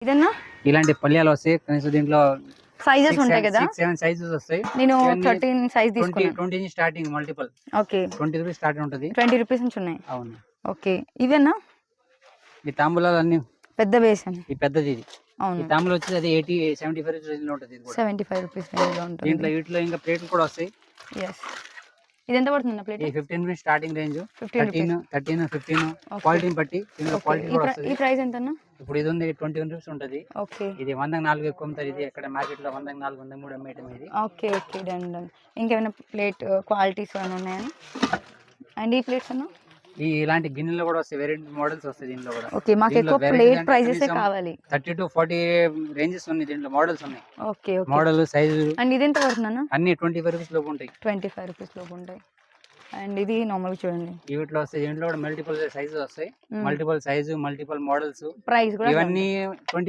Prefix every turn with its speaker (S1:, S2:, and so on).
S1: ఇదన్నా
S2: ఇలాంటి పళ్ళ్యాలు వస్తాయి కనీసం దీంట్లో
S1: సైజెస్ ఉంటాయి కదా
S2: 6-7 సైజెస్ వస్తాయి.
S1: నేను 13 సైజ్ తీసుకున్నాను.
S2: 20 నుంచి starting multiple.
S1: Okay
S2: 20 rupees start ఉంటుంది.
S1: 20 రూపీస్ నుంచి ఉన్నాయి.
S2: అవును.
S1: ఓకే ఇవేనా
S2: ఈ తాంబూలాలు అన్ని
S1: పెద్ద బేసన్.
S2: ఈ పెద్దది ఇది.
S1: అవును
S2: ఈ తాంబూలం వచ్చేది అది 75 రూపీస్ రేంజ్ లో ఉంటుంది. ఇది కూడా
S1: 75 రూపీస్ రేంజ్ లో ఉంటుంది.
S2: దీంట్లో వీటిలో ఇంకా ప్లేట్లు కూడా వస్తాయి.
S1: yes ఇది ఎంత పడుతుంది ప్లేట్?
S2: ఈ 15 రూపీస్ స్టార్టింగ్ రేంజ్. 13 15
S1: Okay.
S2: క్వాలిటీని బట్టి దీంట్లో క్వాలిటీ కూడా వస్తుంది.
S1: ఈ ప్రైస్ ఎంతన్నా?
S2: ఇప్పుడు ఇది ఉంది 21 రూపీస్ ఉంటుంది.
S1: ఓకే
S2: ఇది 100కి 4 ఎక్కువ అమ్ముతారు. ఇది ఎక్కడ మార్కెట్ లో 100కి 4 103 అమ్మేయటం ఇది.
S1: Okay okay done done. ఇంకేమైనా ప్లేట్ క్వాలిటీస్ ఏమైనా ఉన్నాయని? అండ్ ఈ ప్లేట్స్ అన్నా
S2: ఇలాంటి గిన్నెలు కూడా వస్తాయి. వెరైటీ మోడల్స్ వస్తాయి దీంట్లో కూడా.
S1: ఓకే మాకు ఎక్కువ ప్లేట్ ప్రైజెస్ కావాలి.
S2: 30 to 40 రేంజెస్ ఉన్నాయి దీంట్లో. మోడల్స్ ఉన్నాయి.
S1: Okay okay
S2: model size
S1: and ఇది ఎంత పడుతుందన్నా?
S2: అన్ని 25 రూపీస్ లోపు ఉంటాయి.
S1: 25 రూపీస్ లోపు ఉంటాయి. అండ్ ఇది నార్మల్ చూడండి.
S2: వీటిలో వస్తాయి. దీంట్లో కూడా మల్టిపుల్ సైజెస్ వస్తాయి. Multiple size multiple models.
S1: Price కూడా
S2: ఇవన్నీ 20